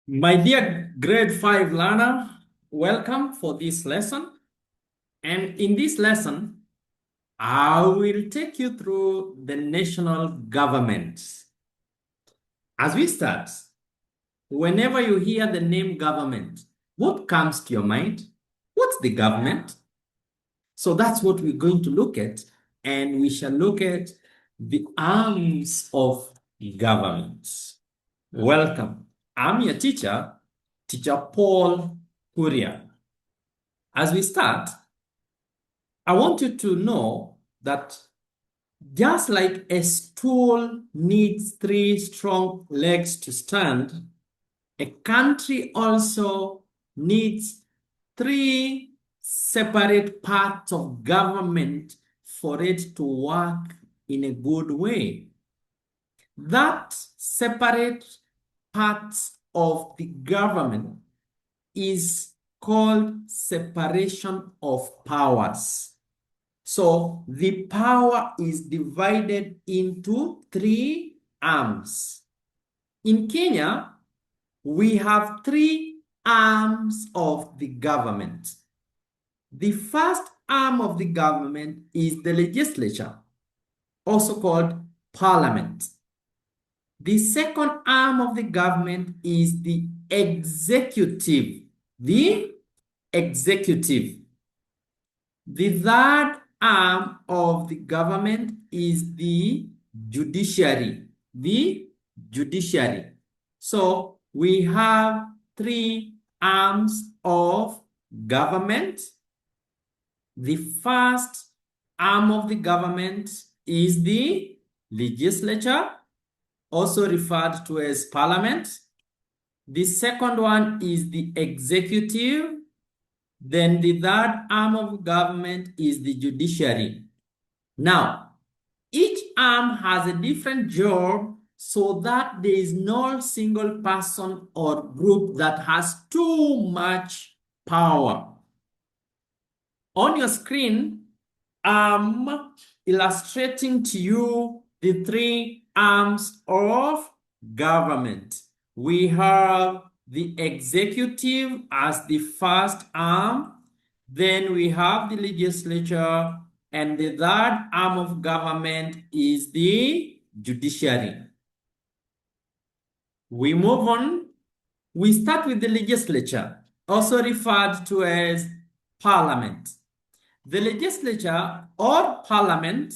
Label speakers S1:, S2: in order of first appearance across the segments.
S1: My dear grade 5 learner, welcome for this lesson. And in this lesson, I will take you through the national government. As we start, whenever you hear the name government, what comes to your mind? What's the government? So that's what we're going to look at, and we shall look at the arms of government. Welcome. I'm your teacher, Teacher Paul Kuria. As we start, I want you to know that just like a stool needs 3 strong legs to stand, a country also needs 3 separate parts of government for it to work in a good way. That separate parts of the government is called separation of powers. So the power is divided into 3 arms. In Kenya, we have 3 arms of the government. The first arm of the government is the legislature, also called parliament. The second arm of the government is the executive. The executive. The third arm of the government is the judiciary. The judiciary. So we have 3 arms of government. The first arm of the government is the legislature, also referred to as parliament. The second one is the executive. Then the third arm of government is the judiciary. Now, each arm has a different job so that there is no single person or group that has too much power. On your screen, I'm illustrating to you the 3 arms of government. We have the executive as the first arm, then we have the legislature, and the third arm of government is the judiciary. We move on. We start with the legislature, also referred to as parliament. The legislature or parliament,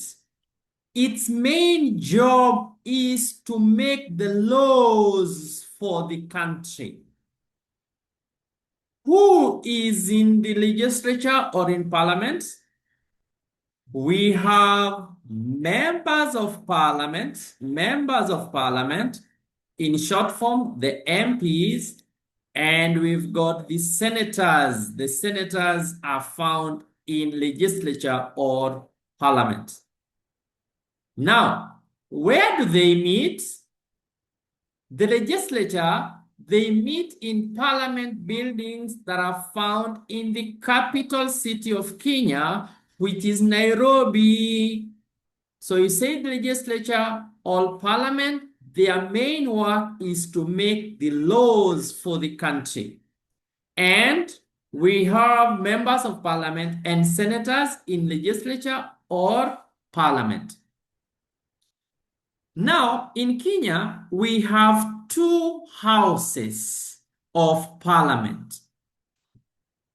S1: its main job is to make the laws for the country. Who is in the legislature or in parliament? We have members of parliament, in short form, the MPs, and we've got the senators. The senators are found in legislature or parliament. Now, where do they meet? The legislature, they meet in parliament buildings that are found in the capital city of Kenya, which is Nairobi. So you say the legislature or parliament, their main work is to make the laws for the country. And we have members of parliament and senators in legislature or parliament. Now, in Kenya, we have 2 houses of parliament.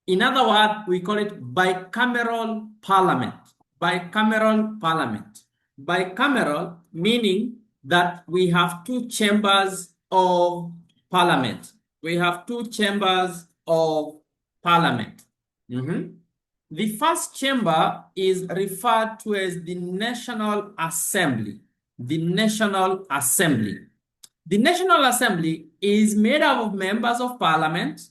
S1: In other words, we call it bicameral parliament. Bicameral parliament. Bicameral meaning that we have 2 chambers of parliament. We have 2 chambers of parliament. The first chamber is referred to as the National Assembly. The National Assembly. The National Assembly is made up of members of parliament.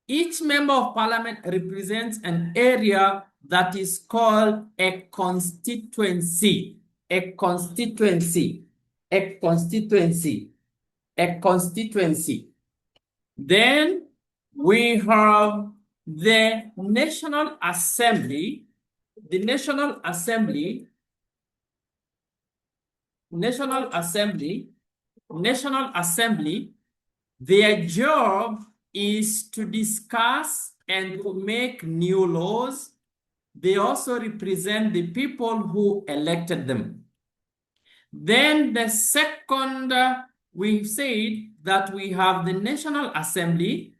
S1: Each member of parliament represents an area that is called a constituency. A constituency. A constituency. A constituency. Then we have the National Assembly. The National Assembly Their job is to discuss and to make new laws. They also represent the people who elected them. Then the second, we've said that we have the National Assembly,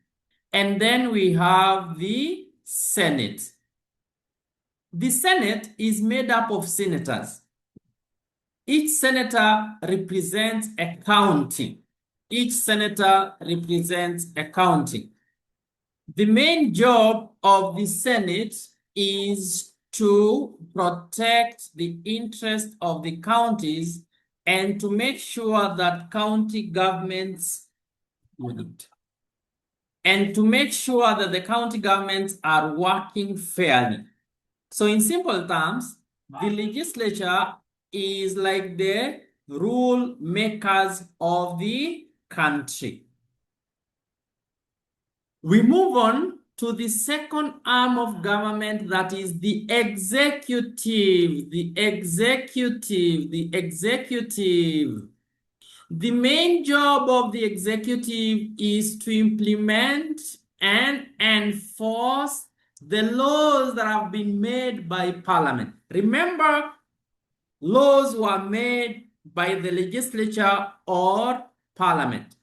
S1: and then we have the Senate. The Senate is made up of senators. Each senator represents a county. Each senator represents a county. The main job of the Senate is to protect the interest of the counties and to make sure that county governments are working fairly. So in simple terms, the legislature is like the rule makers of the country. We move on to the second arm of government, that is the executive. The executive. The main job of the executive is to implement and enforce the laws that have been made by Parliament. Remember, laws were made by the legislature or Parliament.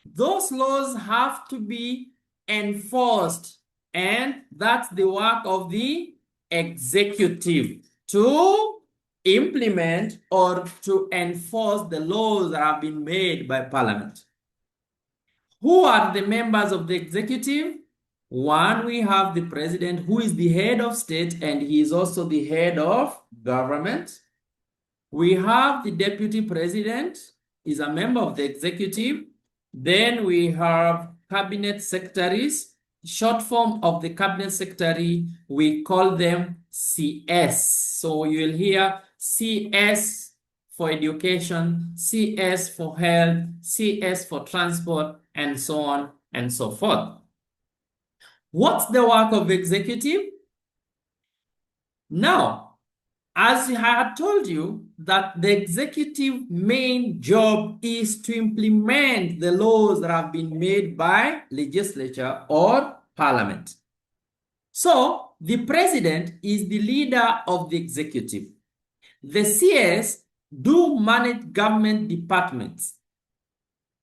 S1: Those laws have to be enforced, and that's the work of the executive to implement or to enforce the laws that have been made by Parliament. Who are the members of the executive? One, we have the president, who is the head of state, and he is also the head of government. We have the deputy president, is a member of the executive. Then we have cabinet secretaries. Short form of the cabinet secretary, we call them CS. So you'll hear CS for education, CS for health, CS for transport, and so on and so forth. What's the work of executive? Now, as I had told you, that the executive main job is to implement the laws that have been made by legislature or Parliament. So the president is the leader of the executive. The CS do manage government departments.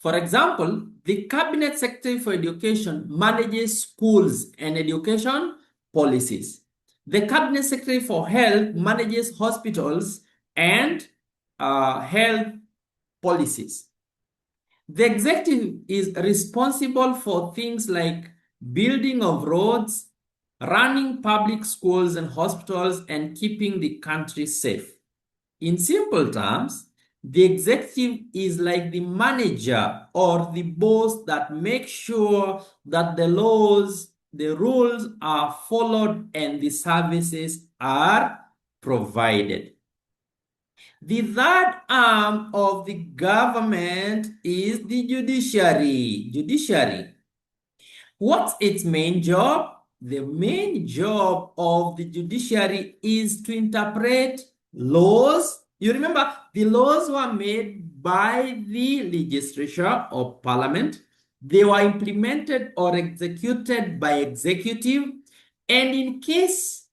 S1: For example, the cabinet secretary for education manages schools and education policies. The cabinet secretary for health manages hospitals and health policies. The executive is responsible for things like building of roads, running public schools and hospitals, and keeping the country safe. In simple terms, the executive is like the manager or the boss that makes sure that the laws, the rules are followed and the services are provided. The third arm of the government is the judiciary. What's its main job? The main job of the judiciary is to interpret laws. You remember, the laws were made by the legislature or Parliament. They were implemented or executed by executive. And in case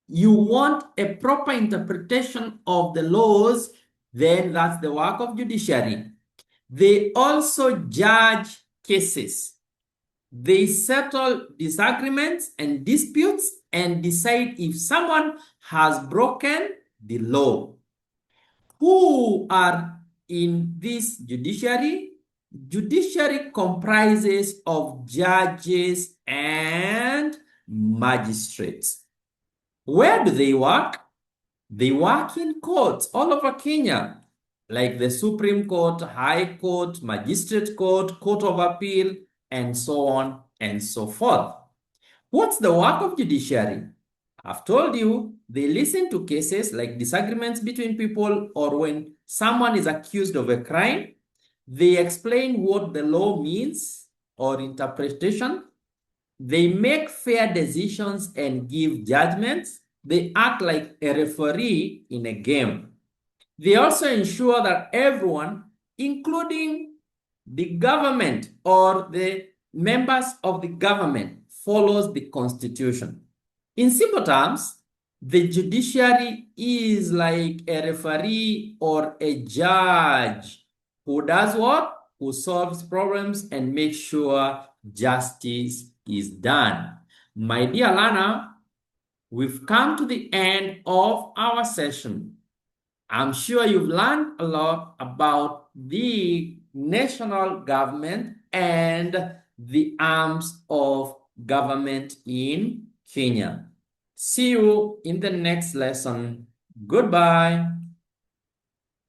S1: you want a proper interpretation of the laws, then that's the work of judiciary. They also judge cases. They settle disagreements and disputes and decide if someone has broken the law. Who are in this judiciary? Judiciary comprises of judges and magistrates. Where do they work? They work in courts all over Kenya, like the Supreme Court, High Court, Magistrate Court, Court of Appeal, and so on and so forth. What's the work of judiciary? I've told you, they listen to cases like disagreements between people or when someone is accused of a crime. They explain what the law means or interpretation. They make fair decisions and give judgments. They act like a referee in a game. They also ensure that everyone, including The government or the members of the government follows the constitution. In simple terms, the judiciary is like a referee or a judge who does what? Who solves problems and makes sure justice is done. My dear Lana, we've come to the end of our session. I'm sure you've learned a lot about the national government and the arms of government in Kenya. See you in the next lesson. Goodbye.